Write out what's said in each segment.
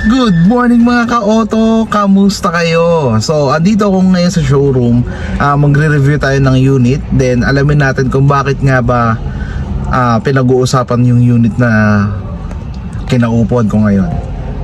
Good morning mga ka-auto, kamusta kayo? So, andito ako ngayon sa showroom. Magre-review tayo ng unit. Then, alamin natin kung bakit nga ba pinag-uusapan yung unit na kinaupuan ko ngayon.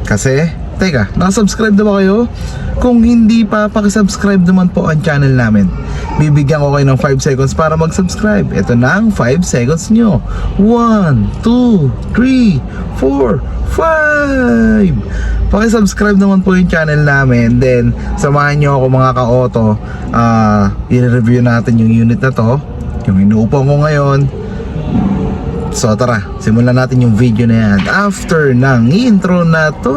Kasi, teka, nakasubscribe na ba kayo? Kung hindi pa, pakisubscribe naman po ang channel namin. Bibigyan ko kayo ng 5 seconds para mag-subscribe. Ito na ang 5 seconds nyo. 1, 2, 3, 4, 5. Pakisubscribe naman po yung channel namin. Then, samahan nyo ako mga ka-auto. I-review natin yung unit na to, yung inuupo ko ngayon. So tara, simulan natin yung video na yan after ng intro na to.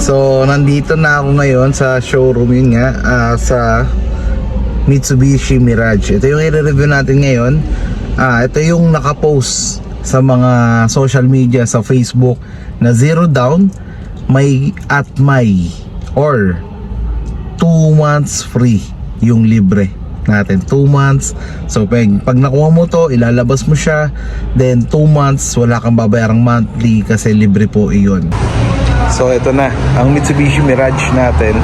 So, nandito na ako ngayon sa showroom, yun nga, sa Mitsubishi Mirage. Ito yung i-review natin ngayon. Ito yung nakapost sa mga social media, sa Facebook, na 0 down, may at may, or 2 months free yung libre natin, 2 months. So pag nakuha mo to, ilalabas mo siya, then 2 months wala kang babayarang monthly kasi libre po iyon. So ito na ang Mitsubishi Mirage natin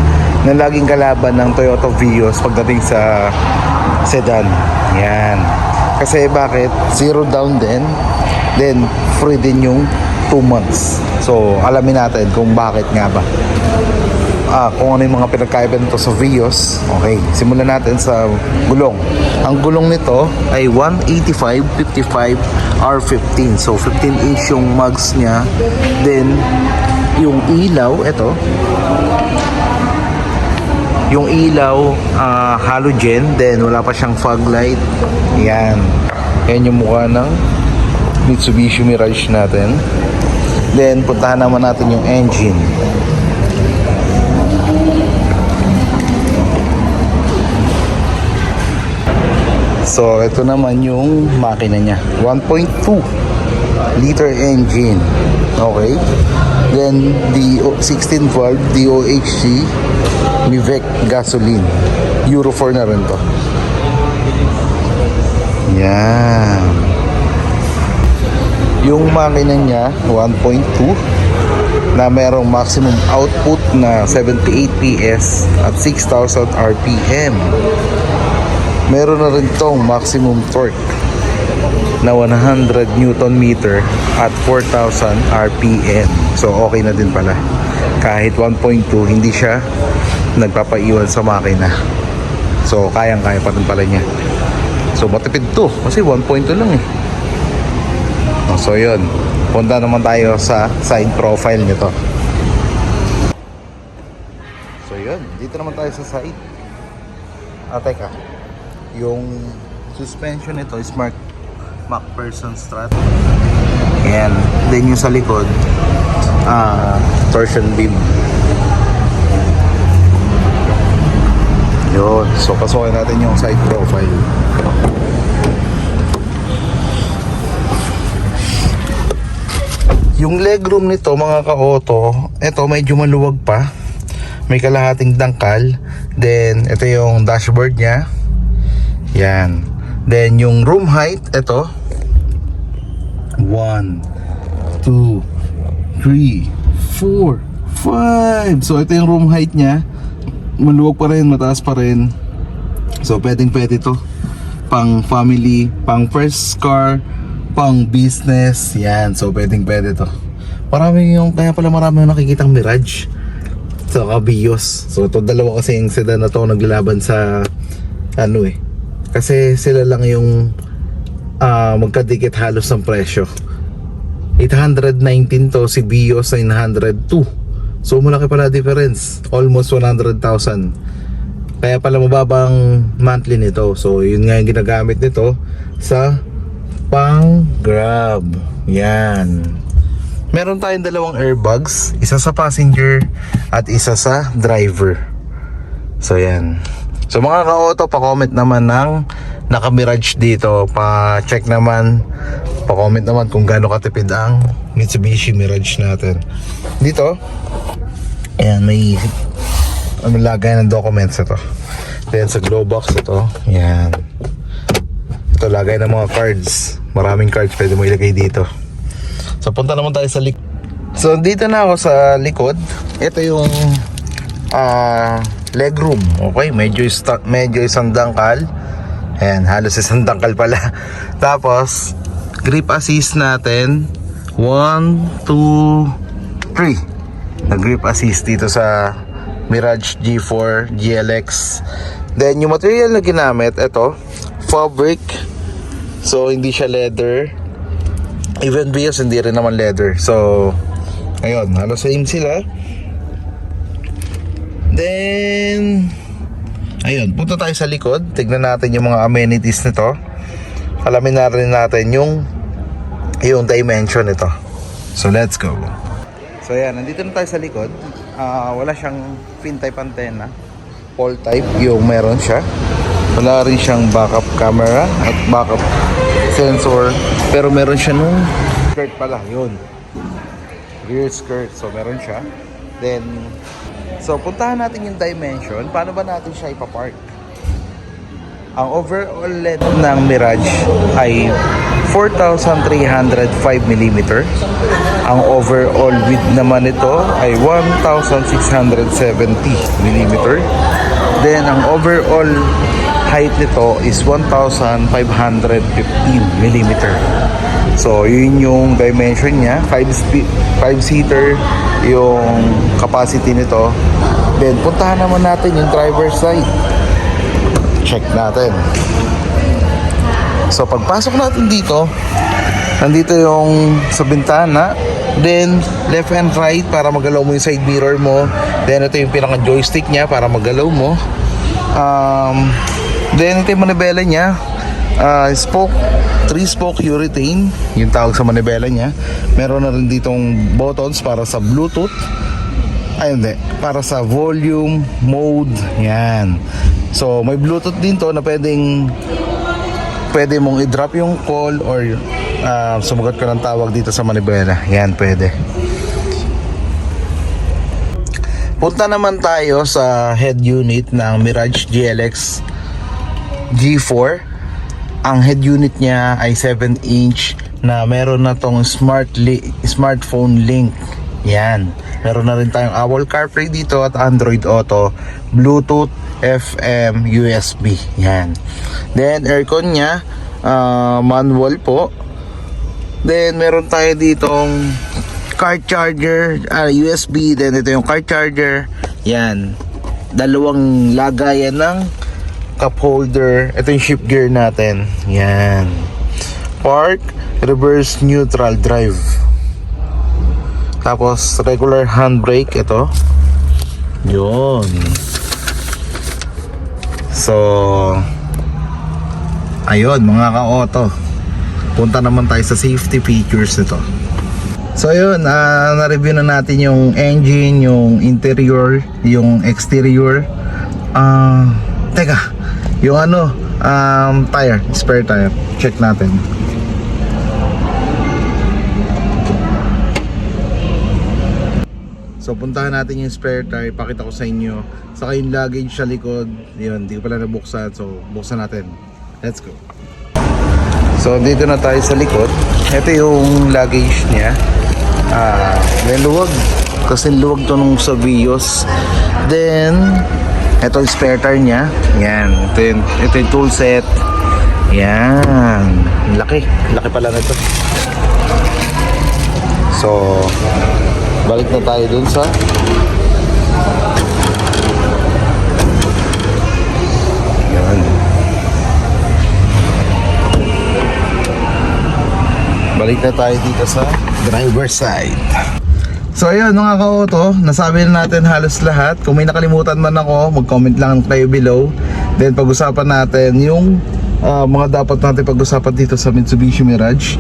na laging kalaban ng Toyota Vios pagdating sa sedan. Yan. Kasi bakit? 0 down din, then free din yung 2 months. So alamin natin kung bakit nga ba. Kung ano yung mga pinagkaiba nito sa Vios. Okay, simulan natin sa gulong. Ang gulong nito ay 185/55 R15. So 15 inch yung mugs niya. Then yung ilaw, ito yung ilaw, halogen, then wala pa siyang fog light. Yan yung mukha ng Mitsubishi Mirage natin. Then puntahan naman natin yung engine. So ito naman yung makina niya, 1.2 liter engine. Okay, then the 16 valve DOHC Mivec gasoline, Euro 4 na rin to. Yan. Yung makina niya 1.2 na merong maximum output na 78 PS at 6,000 RPM. Meron na rin tong maximum torque na 100 Newton meter at 4,000 RPM. So okay na din pala. Kahit 1.2, hindi siya nagpapaiwan sa makina. So kayang-kaya pa din pala niya. So matipid to kasi 1.2 lang eh. So yun, punta naman tayo sa side profile nito. So yun, dito naman tayo sa side. Teka, yung suspension nito is MacPherson strut. Ayan. Then yung sa likod, torsion beam. Yun. So, pasukin natin yung side profile. Yung legroom nito mga ka-auto, ito medyo maluwag pa. May kalahating dangkal. Then, ito yung dashboard niya. Yan. Then, yung room height, ito. 1, 2, 3, 4, 5. So, ito yung room height niya. Maluwag pa rin, mataas pa rin. So, pwede to. Pang family, pang first car, pang business. Yan. So, pwede to. Kaya pala marami yung nakikitang Mirage. So, Vios. So, ito dalawa kasi yung sedan na to naglalaban sa kasi sila lang yung magkadikit halos ng presyo. 819 to, si Vios 902. So, malaki pala difference. Almost 100,000. Kaya pala mababang monthly nito. So, yun nga yung ginagamit nito sa pang Grab. Yan. Meron tayong dalawang airbags, isa sa passenger at isa sa driver. So yan. So mga ka-auto, pa-comment naman ng naka-Mirage dito. Pa-check naman, pa-comment naman kung gaano katipid ang Mitsubishi Mirage natin. Dito, ayan, may lagay ng documents ito. Then sa glove box ito, ayan. Ito lagay ng mga cards. Maraming cards pwede mo ilagay dito. So punta naman tayo sa likod. So dito na ako sa likod. Ito yung legroom. Okay, medyo isang dangkal. Ayan, halos isang dangkal pala. Tapos grip assist natin 1, 2, 3. Nag-grip assist dito sa Mirage G4 GLX. Then yung material na ginamit, ito fabric. So hindi siya leather. Even Vios hindi rin naman leather. So ayun, halos same sila. Then ayun, punta tayo sa likod. Tignan natin yung mga amenities nito. Alamin na rin natin yung dimension nito. So let's go. So ayan, nandito na tayo sa likod. Wala siyang pin type antenna. Pole type yung meron siya. Wala rin siyang backup camera at backup sensor. Pero meron siya nung skirt pala, yun. Rear skirt, so meron siya. Then, so puntahan natin yung dimension. Paano ba natin siya ipapark? Ang overall length ng Mirage ay 4,305mm. Ang overall width naman nito ay 1,670mm. Then, ang overall height nito is 1,515mm. So, yun yung dimension niya. 5-seater yung capacity nito. Then, puntahan naman natin yung driver's side. Check natin. So, pagpasok natin dito, nandito yung sa bintana. Then, left and right para magalaw mo yung side mirror mo. Then, ito yung pinaka-joystick niya para magalaw mo. Then, ito yung manibela niya. 3-spoke urethane. Yung tawag sa manibela niya. Meron na rin ditong buttons para sa Bluetooth. Ay, hindi. Para sa volume, mode. Yan. So, may Bluetooth din to na pwede mong i-drop yung call or sumagot ka ng tawag dito sa manibela. Yan, pwede. Punta naman tayo sa head unit ng Mirage GLX G4. Ang head unit niya ay 7-inch na meron na tong smartphone link. Yan. Meron na rin tayong Apple CarPlay dito at Android Auto, Bluetooth, FM, USB. Yan. Then aircon niya, manual po. Then meron tayo ditong car charger, USB. Then ito yung car charger. Yan. Dalawang lagayan ng cup holder. Ito yung shift gear natin. Yan. Park, reverse, neutral, drive. Tapos regular handbrake ito. Yun. So ayun mga ka-auto. Punta naman tayo sa safety features nito. So ayun, na-review na natin yung engine, yung interior, yung exterior. Teka, yung tire, spare tire. Check natin. So puntahan natin yung spare tire, pakita ko sa inyo. Saka yung luggage sa likod, yun, hindi ko pala nabuksan. So buksan natin. Let's go. So dito na tayo sa likod. Ito yung luggage niya. May luwag. Kasi luwag to nung sa Vios. Then ito yung spare tire niya. Yan. Ito yung tool set. Yan. Laki pala nito. So balik na tayo dun sa yan. Balik na tayo dito sa driver side. So ayun mga ka-auto, nasabi na natin halos lahat. Kung may nakalimutan man ako, mag-comment lang kayo below. Then pag-usapan natin yung mga dapat natin pag-usapan dito sa Mitsubishi Mirage.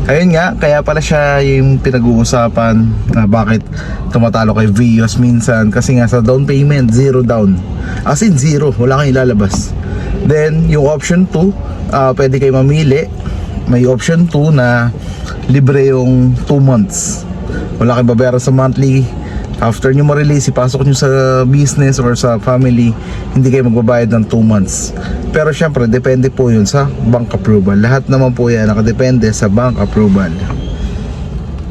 Ayun nga, kaya pala siya yung pinag-uusapan na bakit tumatalo kay Vios minsan. Kasi nga sa down payment, 0 down. As in 0, wala kang ilalabas. Then yung option 2, pwede kayo mamili. May option 2 na libre yung 2 months. Wala kayong babayaran sa monthly. After nyo ma-release, ipasok nyo sa business or sa family, hindi kayo magbabayad ng 2 months. Pero syempre, depende po yun sa bank approval. Lahat naman po yan nakadepende sa bank approval.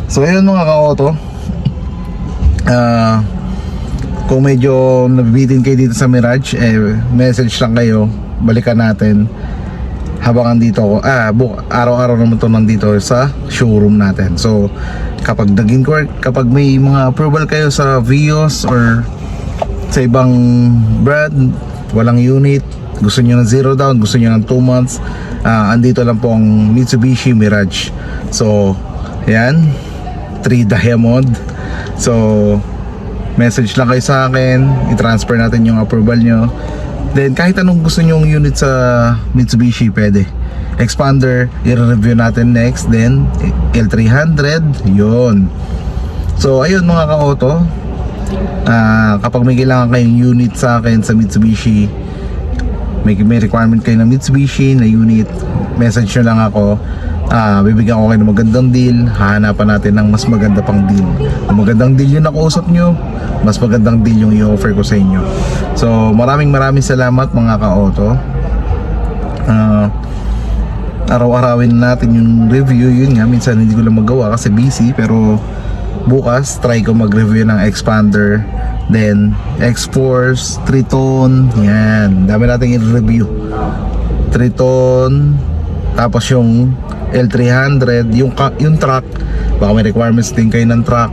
So ayun mga ka-auto, kung medyo nabibitin kayo dito sa Mirage, message lang kayo, balikan natin. Habang andito ako, araw-araw naman to nandito sa showroom natin. So kapag kapag may mga approval kayo sa Vios or sa ibang brand, walang unit, gusto nyo ng 0 down, gusto nyo ng 2 months, andito lang po ang Mitsubishi Mirage. So yan, 3 Diamond. So message lang kayo sa akin, i-transfer natin yung approval nyo. Then kahit anong gusto nyong unit sa Mitsubishi, pwede. Expander, i-review natin next. Then L300, yun. So ayun mga ka-auto, kapag may kailangan kayong unit sa akin sa Mitsubishi, may requirement kayo ng Mitsubishi na unit, message nyo lang ako. Bibigyan ko kayo ng magandang deal. Hahanapan natin ng mas maganda pang deal. Kung magandang deal yung nakausap nyo, mas magandang deal yung i-offer ko sa inyo. So maraming salamat mga ka-auto. Araw-arawin natin yung review. Yun nga, minsan hindi ko lang magawa kasi busy. Pero bukas try ko mag-review ng Expander, then X-Force, Triton. Yan, dami nating i-review. Triton, tapos yung L300, yung truck, baka may requirements din kayo ng truck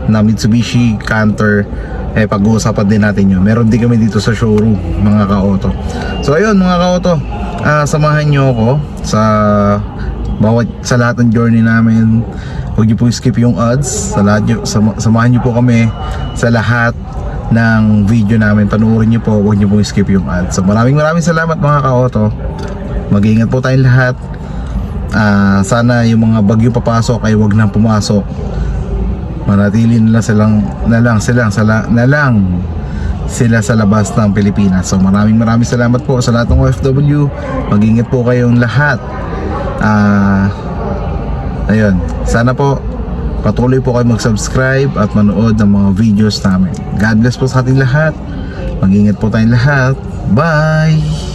na Mitsubishi Canter, pag-uusapan din natin yun. Meron din kami dito sa showroom mga ka-auto. So ayun mga ka-auto, samahan nyo ako sa lahat ng journey namin. Huwag nyo po skip yung ads sa lahat samahan nyo po kami sa lahat ng video namin. Panuorin nyo po, huwag nyo po skip yung ads. So maraming salamat mga ka-auto. Mag-iingat po tayong lahat. Sana yung mga bagyo papasok ay wag nang pumasok. Manatili na lang sila sa labas ng Pilipinas. So maraming salamat po sa lahat ng OFW. Mag-ingat po kayong lahat. Ayun, sana po patuloy po kayo mag-subscribe at manood ng mga videos namin. God bless po sa ating lahat. Mag-ingat po tayong lahat. Bye!